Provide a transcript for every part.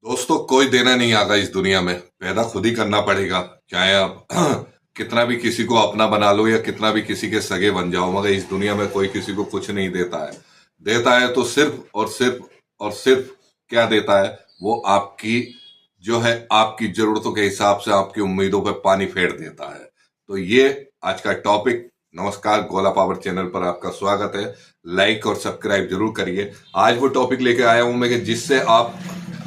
दोस्तों, कोई देना नहीं आगा इस दुनिया में। पैदा खुद ही करना पड़ेगा। चाहे आप कितना भी किसी को अपना बना लो या कितना भी किसी के सगे बन जाओ, मगर इस दुनिया में कोई किसी को कुछ नहीं देता है। देता है तो सिर्फ और सिर्फ और सिर्फ क्या देता है, वो आपकी जो है आपकी जरूरतों के हिसाब से आपकी उम्मीदों पर पानी फेर देता है। तो ये आज का टॉपिक। नमस्कार, गोला पावर चैनल पर आपका स्वागत है। लाइक और सब्सक्राइब जरूर करिए। आज वो टॉपिक लेके आया हूं मैं कि जिससे आप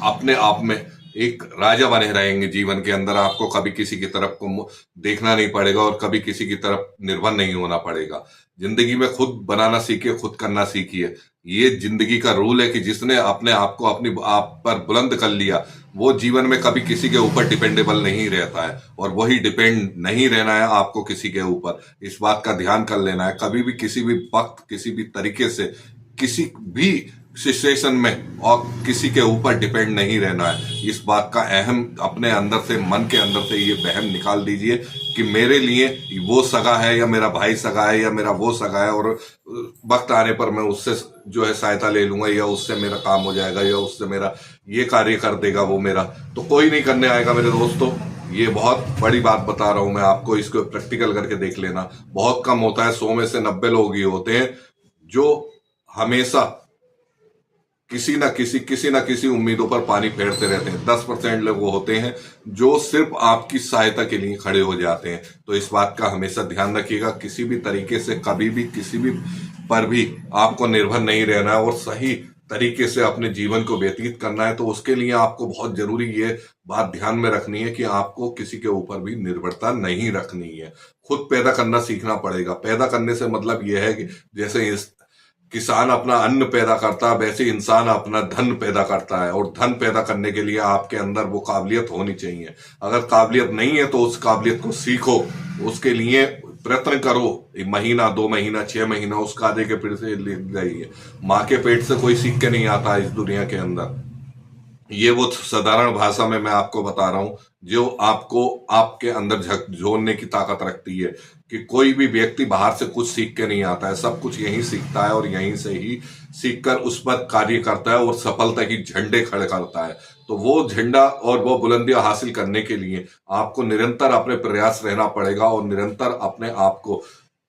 अपने आप में एक राजा बने रहेंगे। जीवन के अंदर आपको कभी किसी की तरफ को देखना नहीं पड़ेगा और कभी किसी की तरफ निर्भर नहीं होना पड़ेगा। जिंदगी में खुद बनाना सीखिए, खुद करना सीखिए। ये जिंदगी का रूल है कि जिसने अपने आप को अपनी आप पर बुलंद कर लिया, वो जीवन में कभी किसी के ऊपर डिपेंडेबल नहीं रहता है। और वही डिपेंड नहीं रहना है आपको किसी के ऊपर। इस बात का ध्यान कर लेना है। कभी भी किसी भी वक्त किसी भी तरीके से किसी भी सिचुएशन में और किसी के ऊपर डिपेंड नहीं रहना है। इस बात का अहम अपने अंदर से, मन के अंदर से ये वहम निकाल दीजिए कि मेरे लिए वो सगा है या मेरा भाई सगा है या मेरा वो सगा है, और वक्त आने पर मैं उससे जो है सहायता ले लूंगा या उससे मेरा काम हो जाएगा या उससे मेरा ये कार्य कर देगा वो मेरा। तो कोई नहीं करने आएगा मेरे दोस्तों। ये बहुत बड़ी बात बता रहा हूं मैं आपको, इसको प्रैक्टिकल करके देख लेना। बहुत कम होता है, 100 में से 90 लोग ही होते हैं जो हमेशा किसी ना किसी उम्मीदों पर पानी फेरते रहते हैं। 10% लोग वो होते हैं जो सिर्फ आपकी सहायता के लिए खड़े हो जाते हैं। तो इस बात का हमेशा ध्यान रखिएगा। किसी भी तरीके से कभी भी किसी भी पर भी आपको निर्भर नहीं रहना है और सही तरीके से अपने जीवन को व्यतीत करना है। तो उसके लिए आपको बहुत जरूरी ये बात ध्यान में रखनी है कि आपको किसी के ऊपर भी निर्भरता नहीं रखनी है। खुद पैदा करना सीखना पड़ेगा। पैदा करने से मतलब यह है कि जैसे किसान अपना अन्न पैदा करता है, वैसे इंसान अपना धन पैदा करता है। और धन पैदा करने के लिए आपके अंदर वो काबिलियत होनी चाहिए। अगर काबिलियत नहीं है तो उस काबिलियत को सीखो, उसके लिए प्रयत्न करो। 1 महीना, 2 महीना, 6 महीना उस कार्य के पेट से ले जाइए। माँ के पेट से कोई सीख के नहीं आता इस दुनिया के अंदर। ये वो साधारण भाषा में मैं आपको बता रहा हूं जो आपको आपके अंदर झकझोरने की ताकत रखती है कि कोई भी व्यक्ति बाहर से कुछ सीख के नहीं आता है। सब कुछ यहीं सीखता है और यहीं से ही सीखकर उस पर कार्य करता है और सफलता की झंडे खड़े करता है। तो वो झंडा और वो बुलंदियां हासिल करने के लिए आपको निरंतर अपने प्रयास रहना पड़ेगा और निरंतर अपने आप को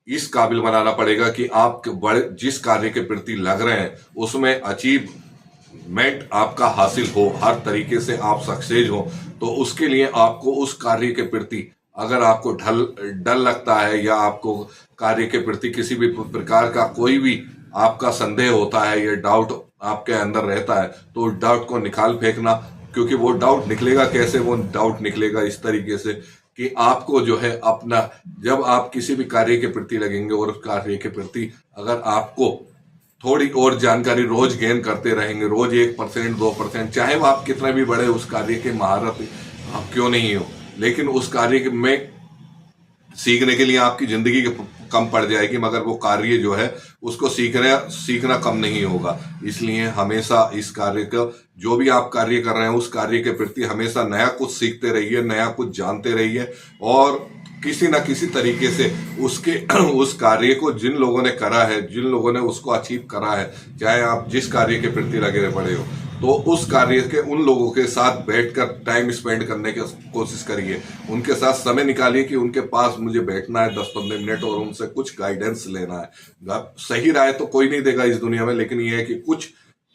इस काबिल बनाना पड़ेगा कि आप बड़े जिस कार्य के प्रति लग रहे हैं उसमें अचीवमेंट आपका हासिल हो, हर तरीके से आप सक्सेस हो। तो उसके लिए आपको उस कार्य के प्रति, अगर आपको डर लगता है या आपको कार्य के प्रति किसी भी प्रकार का कोई भी आपका संदेह होता है या डाउट आपके अंदर रहता है, तो उस डाउट को निकाल फेंकना। क्योंकि वो डाउट निकलेगा कैसे? वो डाउट निकलेगा इस तरीके से कि आपको जो है अपना, जब आप किसी भी कार्य के प्रति लगेंगे और उस कार्य के प्रति अगर आपको थोड़ी और जानकारी रोज गेन करते रहेंगे, रोज 1%, 2%, चाहे वो आप कितना भी बड़े उस कार्य के महारत आप क्यों नहीं हो, लेकिन उस कार्य में सीखने के लिए आपकी जिंदगी कम पड़ जाएगी, मगर वो कार्य जो है उसको सीखना कम नहीं होगा। इसलिए हमेशा इस कार्य का, जो भी आप कार्य कर रहे हैं उस कार्य के प्रति हमेशा नया कुछ सीखते रहिए, नया कुछ जानते रहिए। और किसी ना किसी तरीके से उसके उस कार्य को जिन लोगों ने करा है, जिन लोगों ने उसको अचीव करा है, चाहे आप जिस कार्य के प्रति लगे पड़े हो, तो उस कार्य के उन लोगों के साथ बैठकर टाइम स्पेंड करने की कोशिश करिए। उनके साथ समय निकालिए कि उनके पास मुझे बैठना है 10-15 मिनट और उनसे कुछ गाइडेंस लेना है। सही राय तो कोई नहीं देगा इस दुनिया में, लेकिन यह है कि कुछ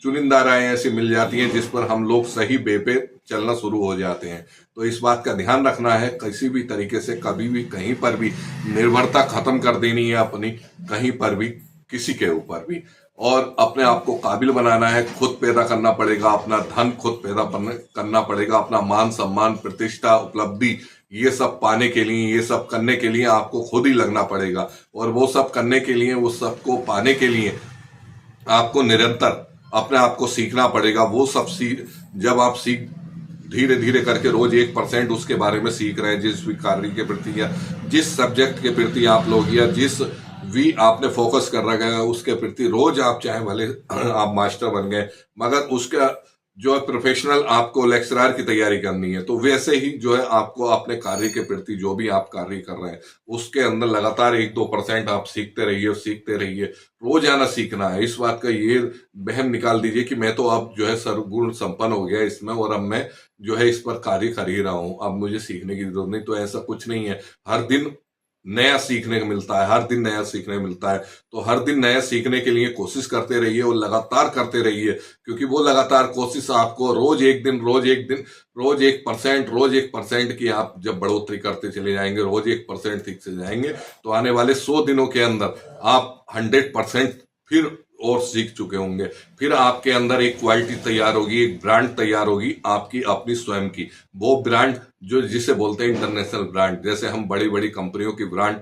चुनिंदा राय ऐसी मिल जाती हैं जिस पर हम लोग सही वे पे चलना शुरू हो जाते हैं। तो इस बात का ध्यान रखना है। किसी भी तरीके से कभी भी कहीं पर भी निर्भरता खत्म कर देनी है अपनी, कहीं पर भी किसी के ऊपर भी। और अपने आप को काबिल बनाना है। खुद पैदा करना पड़ेगा, अपना धन खुद पैदा करना पड़ेगा, अपना मान सम्मान, प्रतिष्ठा, उपलब्धि, ये सब पाने के लिए, ये सब करने के लिए आपको खुद ही लगना पड़ेगा। और वो सब करने के लिए, वो सब को पाने के लिए आपको निरंतर अपने आप को सीखना पड़ेगा। वो सब जब आप धीरे धीरे करके रोज 1% उसके बारे में सीख रहे हैं, जिस भी कार्य के प्रति या जिस सब्जेक्ट के प्रति आप लोग या जिस भी आपने फोकस कर रखा है उसके प्रति रोज आप, चाहे भले आप मास्टर बन गए, मगर उसका जो है प्रोफेशनल आपको लेक्चरर की तैयारी करनी है, तो वैसे ही जो है आपको अपने कार्य के प्रति जो भी आप कार्य कर रहे हैं उसके अंदर लगातार 1-2% आप सीखते रहिए। रोजाना सीखना है। इस बात का ये वहम निकाल दीजिए कि मैं तो अब जो है सर्वगुण संपन्न हो गया इसमें और अब मैं जो है इस पर कार्य कर ही रहा हूं, अब मुझे सीखने की जरूरत नहीं। तो ऐसा कुछ नहीं है। हर दिन नया सीखने को मिलता है, हर दिन नया सीखने को मिलता है। तो हर दिन नया सीखने के लिए कोशिश करते रहिए और लगातार करते रहिए, क्योंकि वो लगातार कोशिश आपको रोज एक दिन, रोज 1% की आप जब बढ़ोतरी करते चले जाएंगे, रोज 1% सीखते जाएंगे, तो आने वाले 100 दिनों के अंदर आप 100% फिर और सीख चुके होंगे। फिर आपके अंदर एक क्वालिटी तैयार होगी, एक ब्रांड तैयार होगी आपकी अपनी स्वयं की। वो ब्रांड जो जिसे बोलते हैं इंटरनेशनल ब्रांड, जैसे हम बड़ी बड़ी कंपनियों की ब्रांड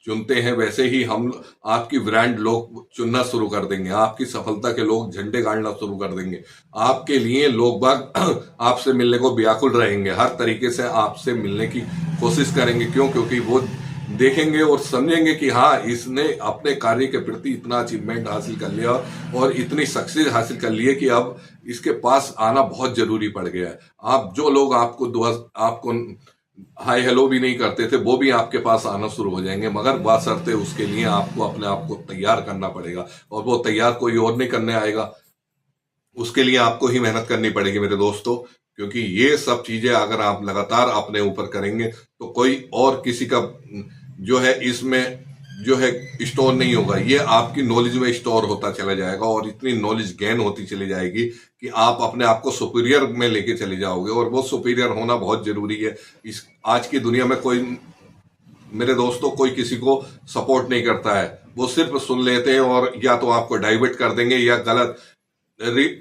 चुनते हैं, वैसे ही हम आपकी ब्रांड लोग चुनना शुरू कर देंगे। आपकी सफलता के लोग झंडे गाड़ना शुरू कर देंगे। आपके लिए लोग बाग आपसे मिलने को व्याकुल रहेंगे, हर तरीके से आपसे मिलने की कोशिश करेंगे। क्यों? क्योंकि वो देखेंगे और समझेंगे कि हाँ, इसने अपने कार्य के प्रति इतना अचीवमेंट हासिल कर लिया और इतनी सक्सेस हासिल कर ली है कि अब इसके पास आना बहुत जरूरी पड़ गया है। आप जो लोग आपको हाय हेलो भी नहीं करते थे, वो भी आपके पास आना शुरू हो जाएंगे, मगर बशर्ते उसके लिए आपको अपने आप को तैयार करना पड़ेगा। और वो तैयार कोई और नहीं करने आएगा, उसके लिए आपको ही मेहनत करनी पड़ेगी मेरे दोस्तों। क्योंकि ये सब चीजें अगर आप लगातार अपने ऊपर करेंगे तो कोई और किसी का जो है इसमें जो है स्टोर नहीं होगा। ये आपकी नॉलेज में स्टोर होता चला जाएगा और इतनी नॉलेज गेन होती चली जाएगी कि आप अपने आप को सुपीरियर में लेके चले जाओगे। और वो सुपीरियर होना बहुत जरूरी है। इस आज की दुनिया में कोई मेरे दोस्तों कोई किसी को सपोर्ट नहीं करता है। वो सिर्फ सुन लेते हैं और या तो आपको डाइवर्ट कर देंगे या गलत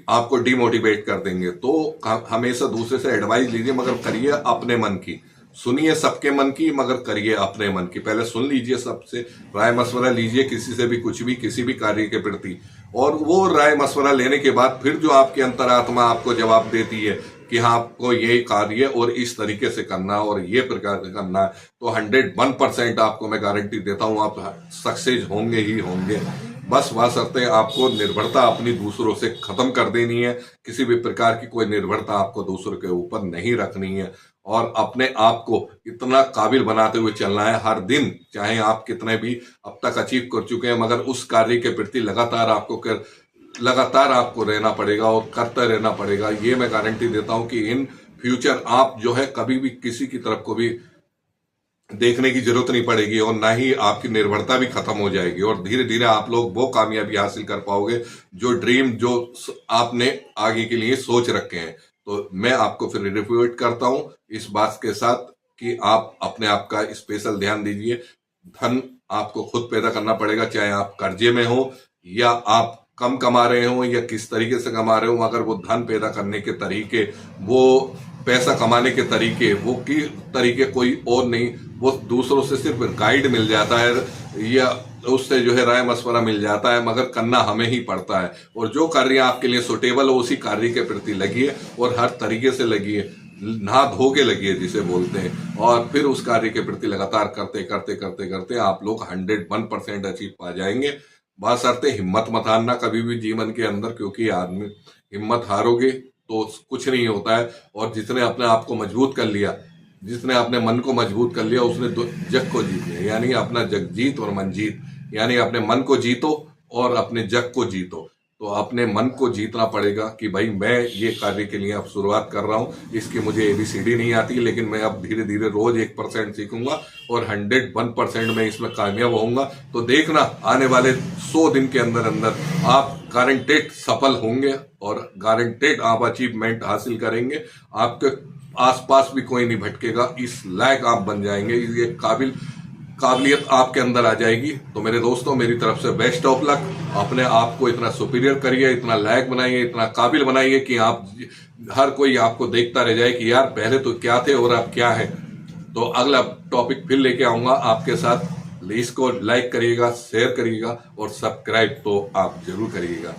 आपको डिमोटिवेट कर देंगे। तो हमेशा दूसरे से एडवाइस लीजिए, मगर करिए अपने मन की। सुनिए सबके मन की, मगर करिए अपने मन की। पहले सुन लीजिए, सबसे राय मशवरा लीजिए, किसी से भी कुछ भी, किसी भी कार्य के प्रति। और वो राय मशवरा लेने के बाद फिर जो आपकी अंतरात्मा आपको जवाब देती है कि हाँ, आपको ये कार्य और इस तरीके से करना और ये प्रकार से करना है, तो 101% आपको मैं गारंटी देता हूं आप सक्सेस होंगे ही होंगे। बस वास्ते आपको निर्भरता अपनी दूसरों से खत्म कर देनी है। किसी भी प्रकार की कोई निर्भरता आपको दूसरों के ऊपर नहीं रखनी है और अपने आप को इतना काबिल बनाते हुए चलना है हर दिन। चाहे आप कितने भी अब तक अचीव कर चुके हैं, मगर उस कार्य के प्रति लगातार आपको रहना पड़ेगा और करते रहना पड़ेगा। ये मैं गारंटी देता हूं कि इन फ्यूचर आप जो है कभी भी किसी की तरफ को भी देखने की जरूरत नहीं पड़ेगी और ना ही आपकी निर्भरता भी खत्म हो जाएगी। और धीरे धीरे आप लोग वो कामयाबी हासिल कर पाओगे जो ड्रीम जो आपने आगे के लिए सोच रखे हैं। तो मैं आपको फिर रिपीट करता हूं इस बात के साथ कि आप अपने आप का स्पेशल ध्यान दीजिए। धन आपको खुद पैदा करना पड़ेगा, चाहे आप कर्जे में हो या आप कम कमा रहे हो या किस तरीके से कमा रहे हो। अगर वो धन पैदा करने के तरीके, वो पैसा कमाने के तरीके, वो की तरीके कोई और नहीं, वो दूसरों से सिर्फ गाइड मिल जाता है या उससे जो है राय मशवरा मिल जाता है, मगर करना हमें ही पड़ता है। और जो कार्य आपके लिए सुटेबल हो उसी कार्य के प्रति लगिए और हर तरीके से लगिए, नहा धो के लगिए जिसे बोलते हैं। और फिर उस कार्य के प्रति लगातार करते आप लोग 101% अचीव पा जाएंगे। बशर्ते हिम्मत मत हारना कभी भी जीवन के अंदर, क्योंकि आदमी हिम्मत हारोगे तो कुछ नहीं होता है। और जिसने अपने आप को मजबूत कर लिया, जिसने अपने मन को मजबूत कर लिया, उसने जग को जीत लिया। यानी अपना जग जीत और मन जीत, यानी अपने मन को जीतो और अपने जग को जीतो। तो अपने मन को जीतना पड़ेगा कि भाई मैं ये कार्य के लिए अब शुरुआत कर रहा हूँ, इसकी मुझे ABCD नहीं आती, लेकिन मैं अब धीरे धीरे रोज 1% सीखूंगा और 101% में इसमें कामयाब होऊंगा। तो देखना आने वाले 100 दिन के अंदर अंदर आप गारंटेड सफल होंगे और गारंटेड आप अचीवमेंट हासिल करेंगे। आपके आसपास भी कोई नहीं भटकेगा, इस लायक आप बन जाएंगे, ये काबिलियत आपके अंदर आ जाएगी। तो मेरे दोस्तों, मेरी तरफ से बेस्ट ऑफ लक। अपने आप को इतना सुपीरियर करिए, इतना लायक बनाइए, इतना काबिल बनाइए कि आप हर कोई आपको देखता रह जाए कि यार पहले तो क्या थे और अब क्या है। तो अगला टॉपिक फिर लेके आऊंगा आपके साथ। इसको लाइक करिएगा, शेयर करिएगा और सब्सक्राइब तो आप जरूर करिएगा।